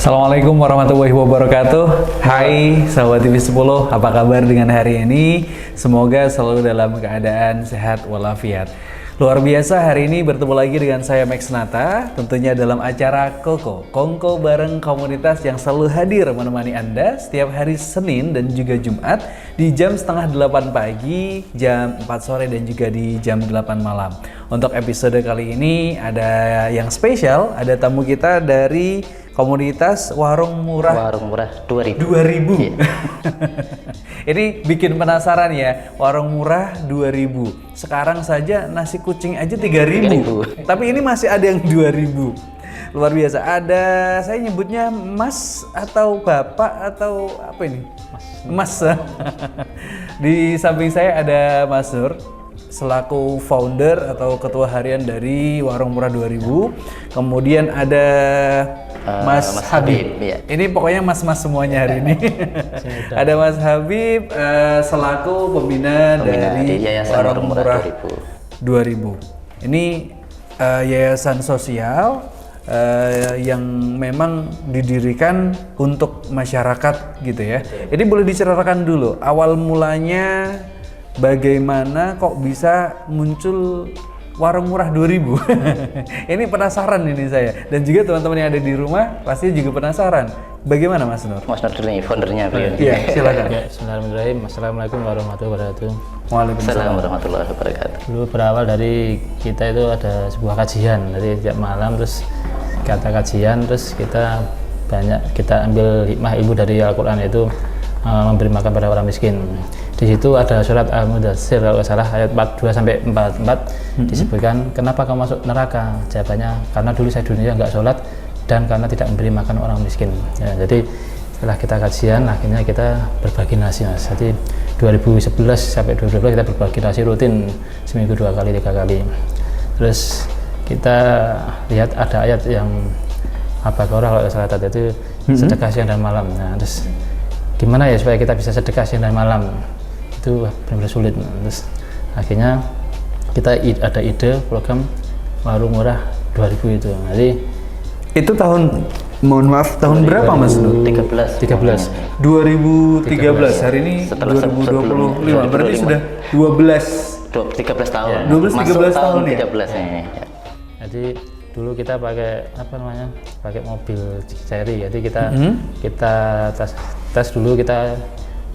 Assalamualaikum warahmatullahi wabarakatuh. Hai sahabat TV 10, apa kabar dengan hari ini? Semoga selalu dalam keadaan sehat walafiat. Luar biasa, hari ini bertemu lagi dengan saya Max Nata, tentunya dalam acara Kongko bareng komunitas yang selalu hadir menemani Anda setiap hari Senin dan juga Jumat di jam setengah 8 pagi, jam 4 sore dan juga di jam 8 malam. Untuk episode kali ini ada yang spesial, ada tamu kita dari komunitas Warung Murah 2000. Iya. Ini bikin penasaran ya, Warung Murah 2000. Sekarang saja nasi kucing aja 3000. Tapi ini masih ada yang 2000. Luar biasa. Ada, saya nyebutnya Mas atau Bapak atau apa ini? Mas. Di samping saya ada Mas Nur selaku founder atau ketua harian dari Warung Murah 2000. Kemudian ada Mas Habib. Ya. Ini pokoknya mas-mas semuanya hari ini. Ada Mas Habib selaku pembina dari Yayasan Warung Murah 2000. Ini yayasan sosial yang memang didirikan untuk masyarakat gitu ya. Ini boleh diceritakan dulu awal mulanya bagaimana kok bisa muncul Warung Murah 2000. Ini penasaran ini saya dan juga teman-teman yang ada di rumah pasti juga penasaran. Bagaimana Mas Nur? Mas Nur dulu nih, foundernya. Iya, silakan. Ya, bismillahirrahmanirrahim. Assalamualaikum warahmatullahi wabarakatuh. Waalaikumsalam warahmatullahi wabarakatuh. Dulu berawal dari kita itu ada sebuah kajian, jadi setiap malam terus kata kajian, terus kita ambil hikmah ilmu dari Al-Quran, itu memberi makan pada orang miskin. Di situ ada surat Al-Mudaththir kalau nggak salah ayat 42 sampai 44 disebutkan kenapa kamu masuk neraka. Jawabannya karena dulu saya dunia nggak sholat dan karena tidak memberi makan orang miskin. Ya, jadi setelah kita kajian akhirnya kita berbagi nasi, Mas. Jadi 2011 sampai 2012 kita berbagi nasi rutin seminggu 2 kali 3 kali. Terus kita lihat ada ayat yang Al-Baqarah kalau nggak salah tadi itu sedekah siang dan malam. Nah, terus gimana ya supaya kita bisa sedekah siang dan malam? Itu benar-benar sulit. Terus akhirnya kita ada ide program Warung Murah 2000 itu. Jadi itu tahun, mohon maaf, tahun berapa Mas Nur? 13. 2013. Hari ini Setelah 2025. Berarti sudah 13 tahun. Ya. 12-13 tahun ya. 13 nih. Jadi dulu kita pakai pakai mobil Cherry. Jadi kita tes dulu, kita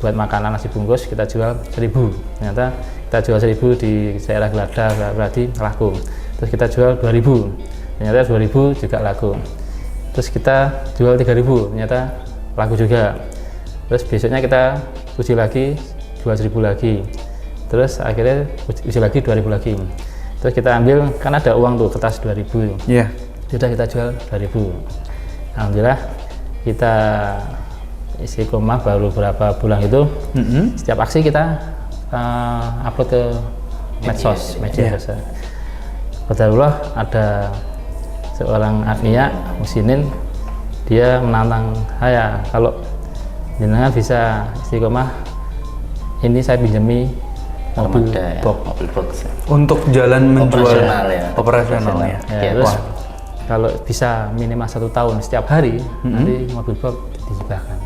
buat makanan nasi bungkus, kita jual 1000. Ternyata kita jual 1000 di daerah Glada berarti laku. Terus kita jual 2000, ternyata 2000 juga laku. Terus kita jual 3000, ternyata laku juga. Terus besoknya kita uji lagi, jual 1000 lagi. Terus akhirnya uji lagi 2000 lagi. Terus kita ambil, kan ada uang tuh kertas 2000. Iya. Sudah kita jual 2000. Alhamdulillah kita istiqomah baru beberapa bulan itu. Setiap aksi kita upload ke medsos, media sosial. Alhamdulillah ada seorang Agnia Musinin, dia menantang saya, kalau jenengan bisa istiqomah, ini saya pinjami mobil box untuk jalan menjual operasional ya. Terus kalau bisa minimal 1 tahun setiap hari, nanti mobil box dihibahkan.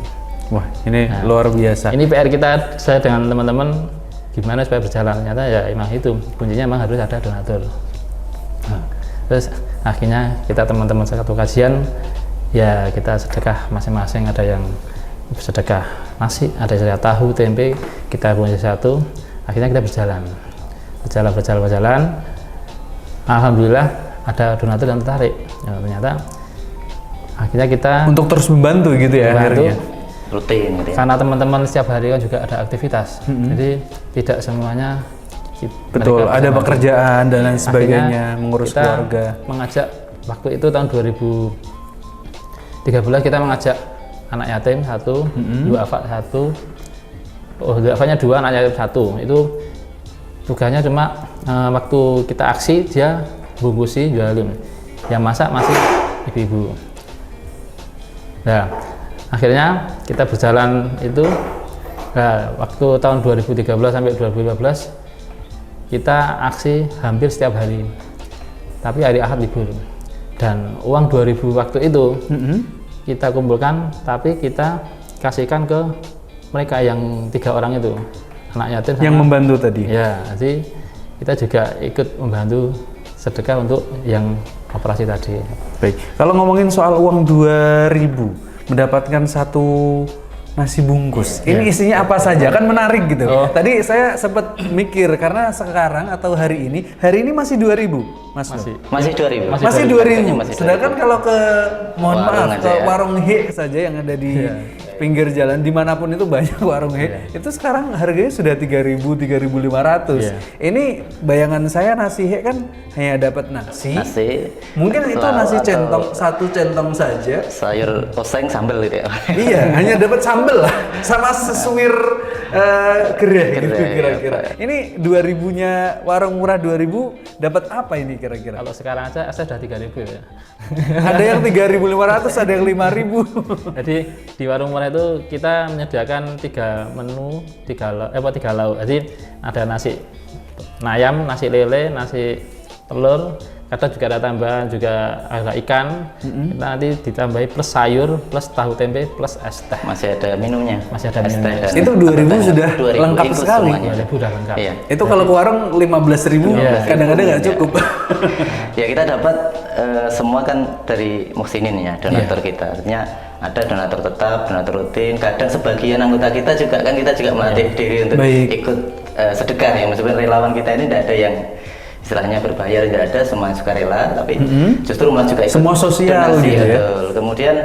Wah, ini luar biasa. Ini PR kita, saya dengan teman-teman, gimana supaya berjalan. Ternyata ya emang itu kuncinya, emang harus ada donatur. Terus akhirnya kita teman-teman satu kajian, ya kita sedekah masing-masing. Ada yang sedekah nasi, ada yang tahu, tempe, kita punya satu. Akhirnya kita berjalan. Alhamdulillah ada donatur yang tertarik. Ya, ternyata akhirnya kita untuk terus membantu gitu ya akhirnya. Rutin gitu ya. Karena teman-teman setiap hari kan juga ada aktivitas. Jadi tidak semuanya betul, ada pekerjaan dan lain sebagainya, mengurus kita keluarga. Mengajak waktu itu tahun 2013 kita mengajak anak yatim 1, duafa 1. Duafanya 2, anak yatim 1. Itu tugasnya cuma waktu kita aksi dia bungkusi jualin. Yang masak masih ibu-ibu. Nah, akhirnya kita berjalan itu. Nah, waktu tahun 2013 sampai 2015 kita aksi hampir setiap hari, tapi hari Ahad libur. Dan uang 2000 waktu itu kita kumpulkan, tapi kita kasihkan ke mereka yang 3 orang itu, anak yatim Yang membantu tadi. ya. Jadi kita juga ikut membantu sedekah untuk yang operasi tadi. Baik. Kalau ngomongin soal uang 2.000 mendapatkan satu nasi bungkus. Ini isinya apa saja? Kan menarik gitu. Tadi saya sempat mikir karena sekarang atau hari ini masih 2.000, Mas. Masih 2.000. Masih 2.000. Sedangkan kalau ke mohon Warung maaf aja ke ya. warung He saja yang ada di pinggir jalan dimanapun itu banyak warung He. Itu sekarang harganya sudah 3.000, 3.500. Ini bayangan saya nasi He kan hanya dapat nasi. Mungkin itu nasi centong, satu centong saja. Sayur oseng sambal gitu ya. Iya, hanya dapat sambel lah sama sesuir gereh gitu kira-kira. Ini 2.000-nya warung murah 2.000 dapat apa ini kira-kira? Kalau sekarang aja saya sudah 3.000 ya. Ada yang 3.500, ada yang 5.000. Jadi di warung murah itu kita menyediakan 3 menu, 3 lauk. Jadi ada nasi ayam, nasi lele, nasi telur. Kadang juga ada tambahan juga ada ikan. Kita nanti ditambahi plus sayur, plus tahu tempe, plus es teh. Masih ada minumnya. Masih ada minumnya. Itu 2.000 sudah 2.000 lengkap include sekali. semuanya. 2.000 udah lengkap. Iya. Itu kalau ke warung 15.000 kadang-kadang nggak cukup. Ya kita dapat semua kan dari Muhsinin ya, donatur kita. Artinya ada donatur tetap, donatur rutin. Kadang sebagian anggota kita juga kan kita juga melatih diri untuk ikut sedekah ya. Meskipun relawan kita ini tidak ada yang istilahnya berbayar, nggak ada, semua sukarela, tapi justru malah juga ikut semua sosial donasi, gitu ya. betul. Kemudian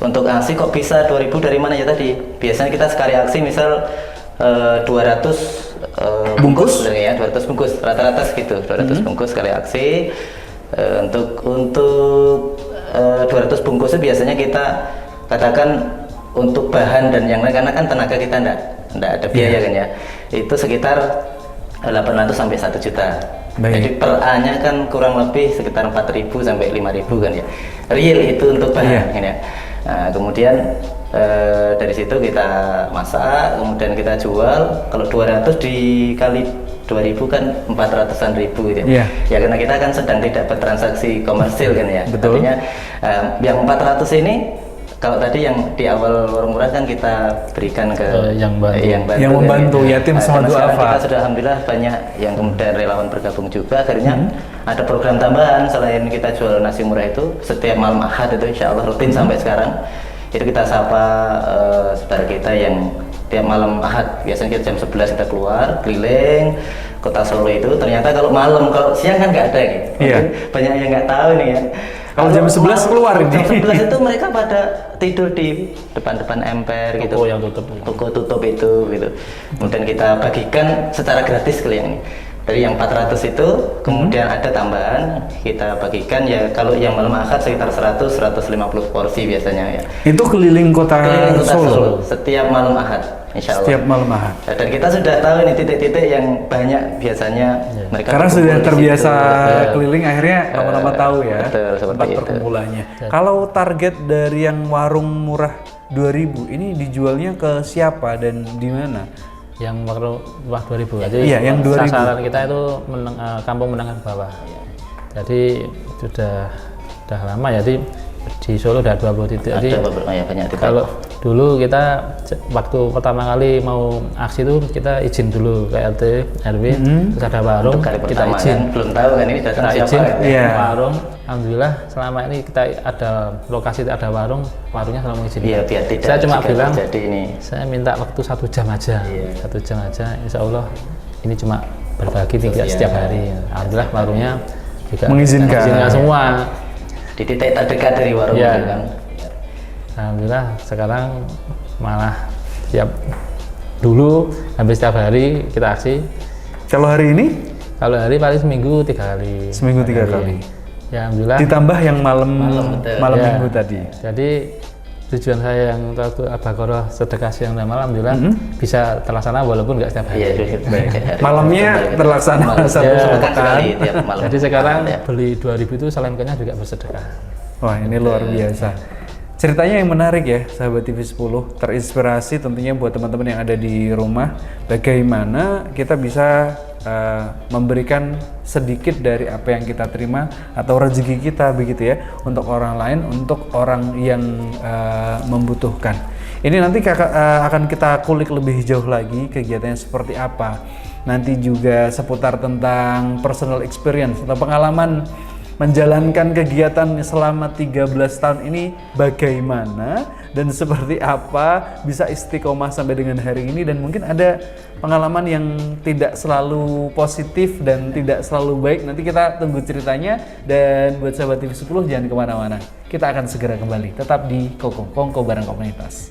untuk aksi kok bisa 2.000 dari mana ya tadi? Biasanya kita sekali aksi misal 200 bungkus ya, 200 bungkus rata-rata segitu, 200 bungkus sekali aksi. Untuk 200 bungkus itu biasanya kita katakan untuk bahan dan yang lain, karena kan tenaga kita enggak ada biaya kan ya. Itu sekitar 800 sampai 1 juta. Jadi per A-nya kan kurang lebih sekitar 4.000 sampai 5.000 kan ya. Real itu untuk bahan ya. Nah, kemudian dari situ kita masak, kemudian kita jual. Kalau 200 dikali 2.000 kan 400-an ribu gitu ya. Ya karena kita kan sedang tidak bertransaksi komersil kan ya. Betul. Artinya yang 400 ini kalau tadi yang di awal warung murah kan kita berikan ke yang membantu yatim sama duafa. Kita sudah alhamdulillah banyak yang kemudian relawan bergabung juga. Akhirnya ada program tambahan selain kita jual nasi murah itu setiap malam Ahad itu insya Allah rutin sampai sekarang. Itu kita sapa saudara kita yang tiap malam Ahad, biasanya kita jam 11 kita keluar keliling kota Solo itu. Ternyata kalau malam, kalau siang kan nggak ada gitu. Banyak yang nggak tahu nih ya. Kalau jam 11 keluar ini. Jam 11 itu mereka pada tidur di depan-depan emper gitu. Toko yang tutup. Toko tutup itu gitu. Kemudian kita bagikan secara gratis ke yang ini. Dari yang 400 itu kemudian ada tambahan kita bagikan ya, kalau yang malam Ahad sekitar 100-150 porsi biasanya ya. Itu keliling kota Solo setiap malam Ahad. Insya Allah. Setiap malam Ahad. Dan kita sudah tahu ini titik-titik yang banyak biasanya mereka karena sudah di terbiasa situ. keliling, akhirnya lama-lama tahu ya betul, tempat perkumpulannya. Kalau target dari yang warung murah 2.000 ini dijualnya ke siapa dan di mana? Yang murah 2.000 aja. Iya, yang 2.000. Sasaran kita itu kampung menengah ke bawah. Jadi sudah lama ya, jadi di Solo udah 20 titik. Jadi banyak titik. kalau dulu kita waktu pertama kali mau aksi itu kita izin dulu ke RT RW, terus ada warung kita izin. Kan, belum tahu kan ini datang kita siapa izin gitu ya. warung. Alhamdulillah selama ini kita ada lokasi, ada warungnya selalu mengizinkan. Iya, biar tidak. Saya cuma bilang jadi ini. saya minta waktu 1 jam aja, 1 jam aja. Insya Allah ini cuma berbagi tidak setiap hari. Alhamdulillah warungnya juga mengizinkan semua. Di titik terdekat dari warung itu kan. Alhamdulillah sekarang malah dulu hampir setiap hari kita aksi. Kalau hari ini? Kalau hari paling seminggu 3 kali. Seminggu 3 kali. Ya alhamdulillah. Ditambah yang malam minggu tadi. Jadi tujuan saya yang waktu Al-Baqarah sedekah siang dan malam, alhamdulillah bisa terlaksana walaupun nggak setiap hari. Malamnya terlaksana satu pekan. Jadi sekarang beli 2.000 itu selain kenyang juga bersedekah. Wah, ini luar biasa. Ceritanya yang menarik ya, sahabat TV 10, terinspirasi tentunya buat teman-teman yang ada di rumah, bagaimana kita bisa memberikan sedikit dari apa yang kita terima atau rezeki kita begitu ya, untuk orang lain, untuk orang yang membutuhkan. Ini nanti akan kita kulik lebih jauh lagi kegiatannya seperti apa. Nanti juga seputar tentang personal experience atau pengalaman menjalankan kegiatan selama 13 tahun ini bagaimana dan seperti apa bisa istiqomah sampai dengan hari ini, dan mungkin ada pengalaman yang tidak selalu positif dan tidak selalu baik. Nanti kita tunggu ceritanya, dan buat sahabat TV 10 jangan kemana-mana, kita akan segera kembali tetap di Kongko bareng komunitas.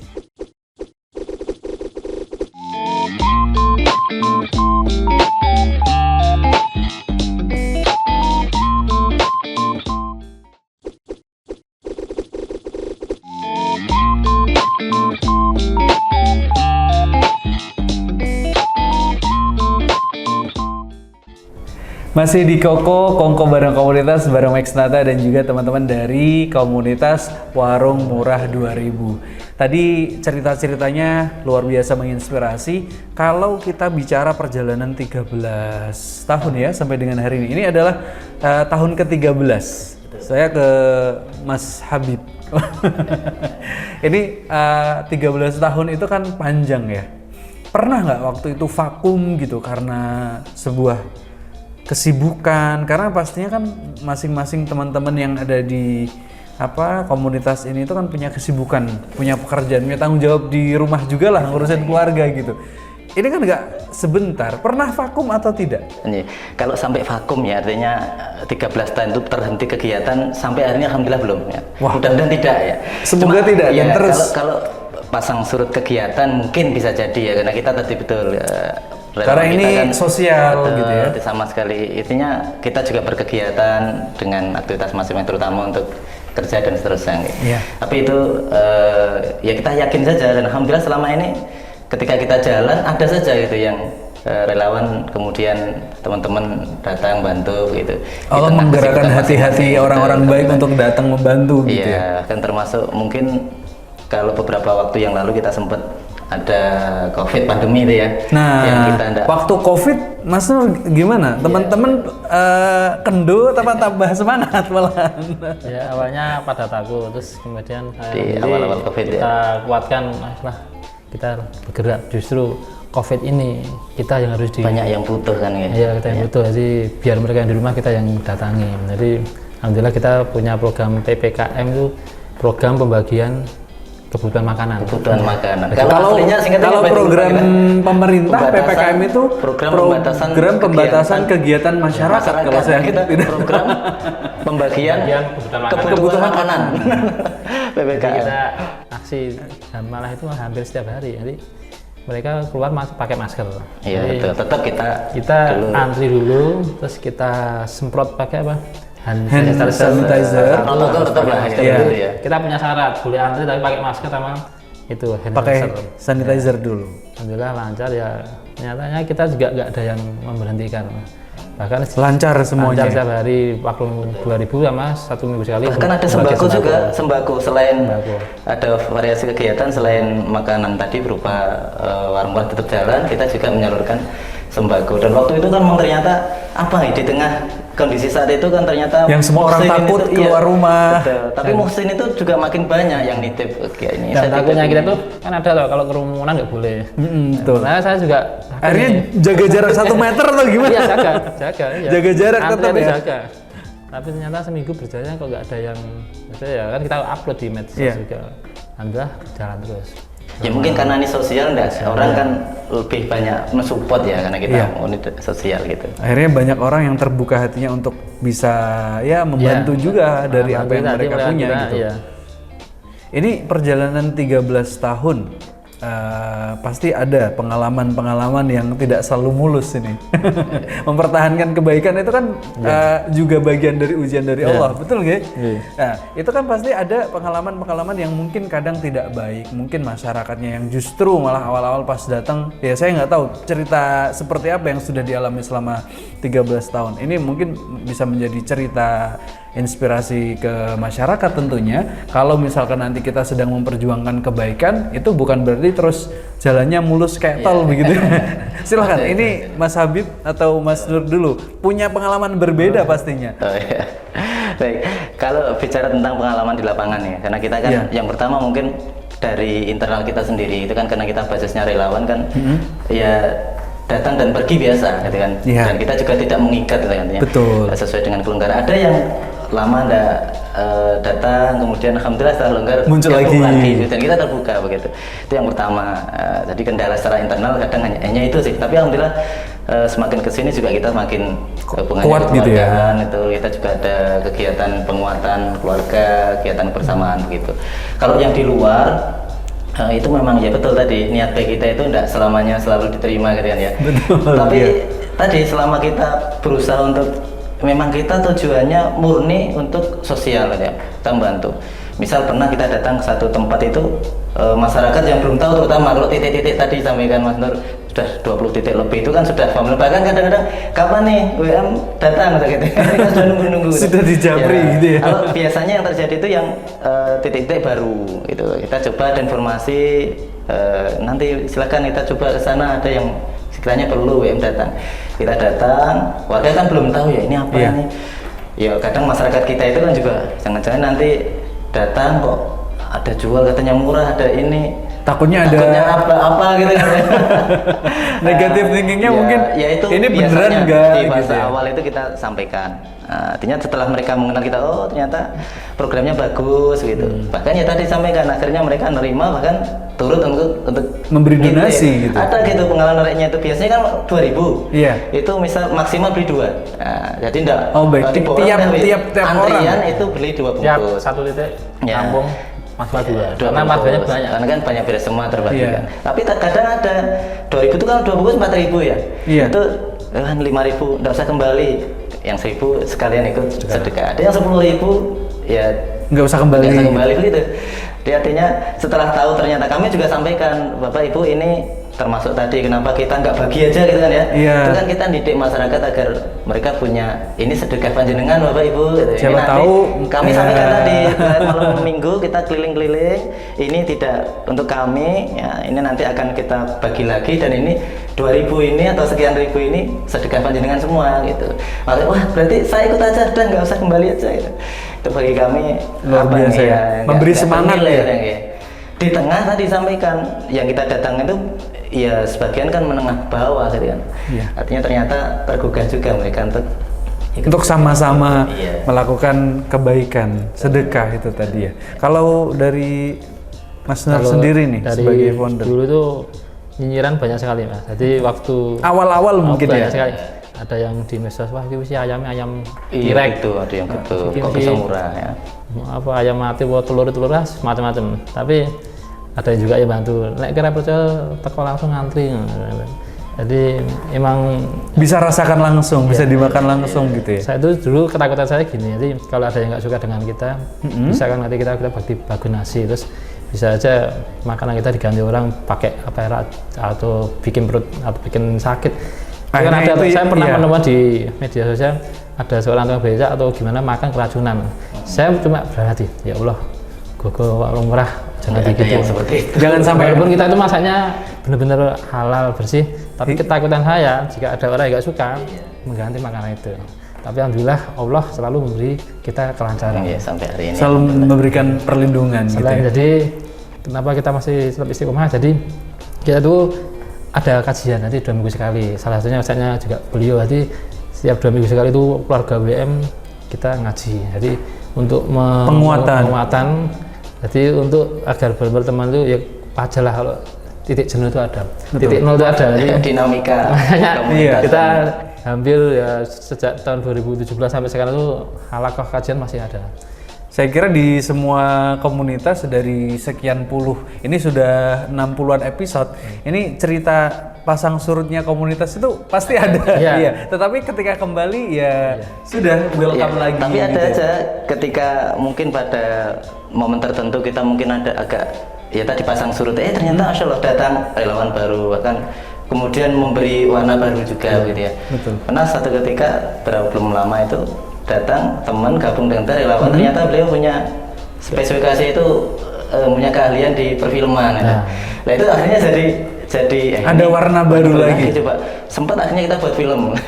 Masih di Kongko bareng komunitas bareng Max Nata dan juga teman-teman dari komunitas Warung Murah 2000. Tadi cerita-ceritanya luar biasa menginspirasi. Kalau kita bicara perjalanan 13 tahun ya sampai dengan hari ini. Ini adalah tahun ke-13. Saya ke Mas Habib. Ini 13 tahun itu kan panjang ya. Pernah nggak waktu itu vakum gitu karena sebuah kesibukan? Karena pastinya kan masing-masing teman-teman yang ada di komunitas ini itu kan punya kesibukan, punya pekerjaan, punya tanggung jawab di rumah juga lah, ngurusin keluarga gitu. Ini kan nggak sebentar. Pernah vakum atau tidak? Kalau sampai vakum ya artinya 13 tahun itu terhenti kegiatan sampai hari ini alhamdulillah belum ya. Wah. Mudah-mudahan tidak ya. Semoga tidak ya, dan terus. Kalau pasang surut kegiatan mungkin bisa jadi ya, karena kita tadi betul karena ini kan sosial gitu ya. Sama sekali. Intinya kita juga berkegiatan dengan aktivitas masing-masing, terutama untuk kerja dan seterusnya. Gitu. Yeah. Tapi itu ya kita yakin saja, dan alhamdulillah selama ini ketika kita jalan ada saja gitu yang relawan, kemudian teman-teman datang bantu gitu. Allah menggerakkan hati-hati orang-orang baik untuk datang membantu gitu ya. Kan termasuk mungkin kalau beberapa waktu yang lalu kita sempat ada COVID pandemi itu ya. Nah, yang kita waktu COVID, Mas Nur gimana? Teman-teman kendo tambah semangat malahan. Ya awalnya pada takut, terus kemudian di awal-awal COVID kita kuatkan, kita bergerak. Justru COVID ini kita yang harus banyak yang butuh kan ya. Iya, kita yang butuh. Jadi biar mereka yang di rumah kita yang datangi. Jadi alhamdulillah kita punya program PPKM itu, program pembagian kebutuhan makanan. Kalau program pemerintah PPKM itu program pembatasan kegiatan masyarakat. Kalau saya kita program pembagian kebutuhan makanan. PPKM. Kita aksi dan malah itu hampir setiap hari. Jadi mereka keluar pakai masker. Iya, betul. Tetap kita antri dulu, terus kita semprot pakai apa? Hand sanitizer. Protokol tetap lah ya. Kita punya syarat, boleh antri tapi pakai masker sama itu hand pakai sanitizer. Sanitizer dulu. Alhamdulillah lancar ya. Nyatanya kita juga nggak ada yang memberhentikan. Bahkan lancar semuanya. Lancar setiap hari, waktu 2000 sama 1 minggu sekali. Bahkan ada sembako selain ada variasi kegiatan selain makanan tadi berupa warung-warung tutup jalan, kita juga menyalurkan sembako. Dan waktu itu kan memang ternyata di tengah kondisi saat itu kan ternyata yang semua orang takut keluar rumah. Betul. Tapi muhsin itu juga makin banyak yang nitip ini. Dan takutnya kita tuh kan ada loh, kalau kerumunan nggak boleh. Betul. Nah saya juga akhirnya jaga jarak 1 meter atau gimana? Iya jaga. Iya. Jaga jarak tetap ya. Jaga. Tapi ternyata seminggu berjalan kok nggak ada yang, ya kan kita upload di medsos juga. Alhamdulillah jalan terus. Ya mungkin karena ini sosial, orang kan lebih banyak mensupport ya, karena kita sosial gitu. Akhirnya banyak orang yang terbuka hatinya untuk bisa membantu juga dari apa yang mereka punya gitu. Ini perjalanan 13 tahun pasti ada pengalaman-pengalaman yang tidak selalu mulus ini. Mempertahankan kebaikan itu kan juga bagian dari ujian dari Allah, betul nggak? Nah, itu kan pasti ada pengalaman-pengalaman yang mungkin kadang tidak baik, mungkin masyarakatnya yang justru malah awal-awal pas datang, ya saya nggak tahu cerita seperti apa yang sudah dialami selama 13 tahun. Ini mungkin bisa menjadi cerita inspirasi ke masyarakat tentunya. Kalau misalkan nanti kita sedang memperjuangkan kebaikan, itu bukan berarti terus jalannya mulus kayak tol begitu. Silahkan, ini Mas Habib atau Mas Nur dulu punya pengalaman berbeda pastinya. Oh iya. Baik, kalau bicara tentang pengalaman di lapangan ya, karena kita kan yang pertama mungkin dari internal kita sendiri itu kan karena kita basisnya relawan kan, ya datang dan pergi biasa gitu kan. Dan kita juga tidak mengikat gitu kan, betul, sesuai dengan kelonggaran. Ada yang lama ndak datang, kemudian alhamdulillah setelah longgar muncul lagi dan kita terbuka begitu. Itu yang pertama. Jadi kendala secara internal kadang hanya itu sih, tapi alhamdulillah semakin kesini juga kita makin kuat gitu ya. Itu kita juga ada kegiatan penguatan keluarga, kegiatan bersamaan begitu. Kalau yang di luar itu memang ya betul tadi, niat baik kita itu tidak selamanya selalu diterima gitu kan ya. Betul, tapi tadi selama kita berusaha untuk memang kita tujuannya murni untuk sosial ya, kita membantu. Misal pernah kita datang ke satu tempat itu masyarakat yang belum tahu, terutama kalau titik-titik tadi sampaikan Mas Nur sudah 20 titik lebih itu kan sudah familiar, bahkan kadang-kadang kapan nih WM datang gitu. Kita sudah nunggu-nunggu. Sudah dijabri ya, gitu ya. Kalau biasanya yang terjadi itu yang titik-titik baru gitu. Kita coba ada informasi, nanti silakan kita coba ke sana, ada yang sekiranya perlu WM datang. Kita datang, warga kan belum tahu ya ini apa ini. Ya kadang masyarakat kita itu kan juga jangan-jangan nanti datang kok ada jual katanya murah, ada ini. Takutnya ada apa gitu kan. Negatif thinkingnya mungkin ya itu ini beneran enggak di fase gitu ya? awal itu kita sampaikan. Artinya setelah mereka mengenal kita, oh ternyata programnya bagus gitu. Bahkan ya tadi sampaikan, akhirnya mereka nerima, bahkan turut untuk memberi donasi gitu. Ada gitu pengalaman nariknya itu biasanya kan 2.000. Iya. Itu misal maksimal beli 2. Jadi enggak. Oh baik. Tiap antrian orang itu beli 2 bungkus. Tiap satu titik tampung maksimal 2. Karena marganya banyak. Karena kan banyak beres semua terbagi kan. Tapi kadang ada 2.000 itu kan 2 bungkus 4.000 ya. Itu kan 5.000 enggak usah kembali. Yang 1.000 sekalian ikut sedekah. Ada yang 10.000 ya nggak usah kembali begitu. Jadi artinya setelah tahu ternyata kami juga sampaikan, Bapak Ibu ini termasuk tadi kenapa kita nggak bagi aja gitu kan ya. Itu kan kita didik masyarakat agar mereka punya ini sedekah panjenengan Bapak Ibu gitu. Siapa tahu kami sampaikan tadi malam minggu kita keliling-keliling, ini tidak untuk kami ya, ini nanti akan kita bagi lagi dan ini 2.000 ini atau sekian ribu ini sedekah panjenengan semua gitu. Makanya wah berarti saya ikut aja dan nggak usah kembali aja gitu. Itu bagi kami luar biasa ya, memberi semangat ya. Di tengah tadi sampaikan yang kita datang itu ya sebagian kan menengah bawah gitu kan. Artinya ternyata tergugah juga mereka untuk sama-sama melakukan kebaikan, sedekah itu tadi ya. Kalau dari Mas Nur sendiri nih sebagai founder, dulu tuh nyinyiran banyak sekali Mas. Jadi waktu awal-awal mungkin ya sekali. Ada yang di medsos, wah ini sih ayam direct itu, ada yang gitu, kok bisa murah ya. Apa ayam mati buat telur macam-macam. Tapi ada juga yang bantu. Nek kira percaya teko langsung ngantri. Jadi emang bisa rasakan langsung, bisa dimakan langsung gitu ya. Saya itu dulu ketakutan saya gini. Jadi kalau ada yang nggak suka dengan kita, misalkan nanti kita bagi nasi, terus bisa aja makanan kita diganti orang pakai apa atau bikin perut atau bikin sakit. Kan ada, saya pernah menemukan di media sosial ada seorang tukang becak atau gimana makan keracunan. Saya cuma berhati, ya Allah, gogo warung murah jangan begitu. Jangan sampai walaupun kita itu masaknya benar-benar halal bersih, tapi ketakutan saya jika ada orang yang nggak suka mengganti makanan itu. Tapi alhamdulillah Allah selalu memberi kita kelancaran. Sampai hari ini. Selalu memberikan perlindungan. Gitu ya. Jadi kenapa kita masih tetap istiqomah? Jadi kita tuh ada kajian nanti 2 minggu sekali. Salah satunya misalnya juga beliau nanti setiap 2 minggu sekali itu keluarga WM kita ngaji. Jadi untuk penguatan. Jadi untuk agar benar-benar teman itu ya wajar lah kalau titik jenuh itu ada. Titik nol itu ada. Jadi dinamika. Kita hampir ya sejak tahun 2017 sampai sekarang itu halakoh kajian masih ada. Saya kira di semua komunitas dari sekian puluh, ini sudah 60-an episode, ini cerita pasang surutnya komunitas itu pasti ada. Iya. Iya. Tetapi ketika kembali ya sudah welcome lagi. Tapi ada gitu. aja ketika mungkin pada momen tertentu kita mungkin ada agak ya tadi pasang surut, ternyata Masya Allah datang relawan baru, bahkan kemudian memberi warna baru juga gitu ya. Betul. Pernah satu ketika belum lama itu datang teman gabung dengan relawan, ternyata beliau punya spesifikasi itu punya keahlian di perfilman. Nah itu akhirnya jadi ada warna baru lagi. Coba sempat akhirnya kita buat film.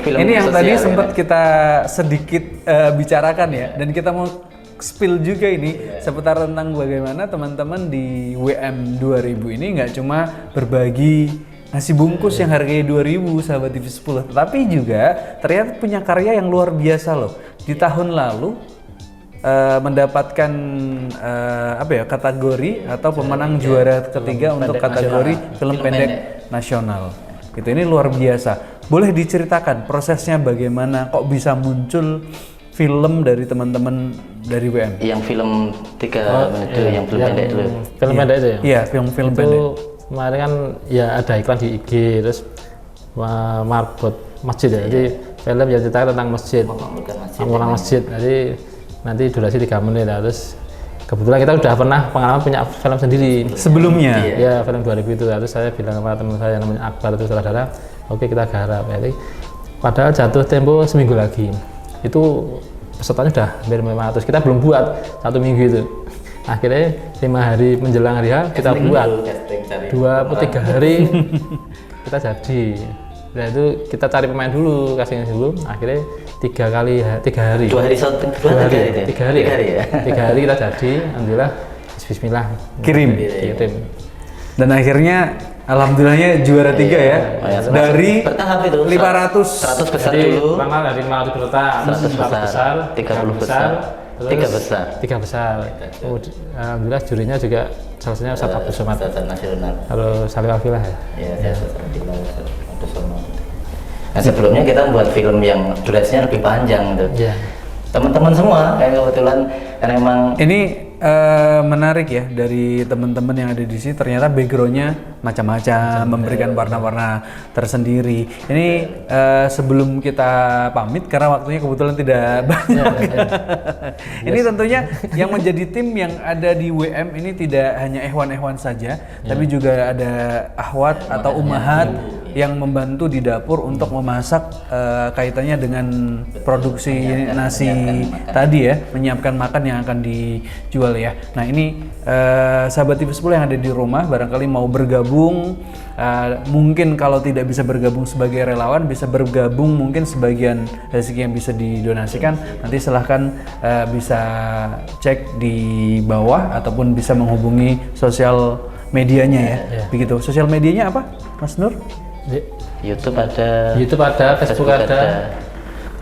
Film ini yang sosial, tadi ya. sempat kita sedikit bicarakan ya, dan kita mau spill juga ini seputar tentang bagaimana teman-teman di WM 2000 ini nggak cuma berbagi nasi bungkus yang harganya 2.000 sahabat TV 10, tetapi juga ternyata punya karya yang luar biasa loh. Di tahun lalu mendapatkan kategori atau pemenang juara ketiga untuk kategori film pendek nasional. Itu ini luar biasa. Boleh diceritakan prosesnya bagaimana kok bisa muncul film dari teman-teman dari WM? Yang film 3 menit dulu, yang film pendek dulu. Film pendek itu ya? Iya, film Itu pendek. kemarin kan ya ada iklan di IG, terus marbot masjid ya. Jadi film yang cerita tentang masjid, orang masjid. Jadi nanti durasi 3 menit ya. Terus kebetulan kita udah pernah pengalaman punya film sendiri Sebelumnya? ya, film 2000 itu. Terus saya bilang sama teman saya namanya Akbar, itu saudara, oke kita garap. Jadi padahal jatuh tempo seminggu lagi. Itu pesertanya udah hampir 500. Kita belum buat 1 minggu itu. Akhirnya 5 hari menjelang hari H kita buat 2-3 hari kita jadi. Nah itu kita cari pemain dulu, casting dulu. Akhirnya 3 hari. 2 hari syuting, 3 hari ya. 3 hari kita jadi. Alhamdulillah, Bismillah. Kirim. Dan akhirnya alhamdulillahnya juara 3 ya. Dari bertahap itu 500 100 besar Jadi dulu, pertama dari 500 peserta, 100 besar, 30 besar, 3 besar. Alhamdulillah jurinya juga salah satunya Ustadz Abdul Somad. Standar nasional. Kalau Salim Alfilah ya. Ya, nah sebelumnya kita buat film yang durasinya lebih panjang tuh. Iya. Teman-teman semua kayak kebetulan karena emang ini menarik ya, dari teman-teman yang ada di sini ternyata backgroundnya macam-macam, memberikan warna-warna tersendiri. Ini sebelum kita pamit karena waktunya kebetulan tidak banyak. Ini tentunya yang menjadi tim yang ada di WM ini tidak hanya ehwan-ehwan saja, tapi juga ada ahwat atau ummahat yang membantu di dapur untuk memasak, kaitannya dengan produksi nasi tadi ya, menyiapkan makan yang akan dijual ya. Nah ini sahabat TV 10 yang ada di rumah barangkali mau bergabung, mungkin kalau tidak bisa bergabung sebagai relawan, bisa bergabung mungkin sebagian rezeki yang bisa didonasikan, nanti silahkan bisa cek di bawah ataupun bisa menghubungi sosial medianya ya. Begitu. Sosial medianya apa Mas Nur? YouTube ada, Facebook ada.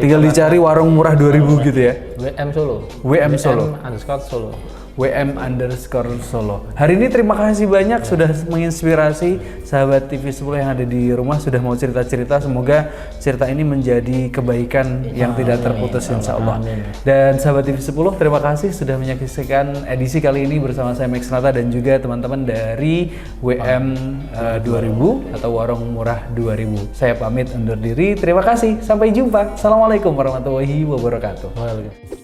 Tinggal dicari warung murah 2000 gitu ya. WM Solo. WM Solo. _Solo. WM_Solo. Hari ini terima kasih banyak sudah menginspirasi sahabat TV 10 yang ada di rumah, sudah mau cerita-cerita. Semoga cerita ini menjadi kebaikan yang tidak terputus insya Allah. Dan sahabat TV 10 terima kasih sudah menyaksikan edisi kali ini bersama saya Max Nata dan juga teman-teman dari WM 2000 atau Warung Murah 2000. Saya pamit undur diri. Terima kasih. Sampai jumpa. Assalamualaikum warahmatullahi wabarakatuh. Waalaikumsalam.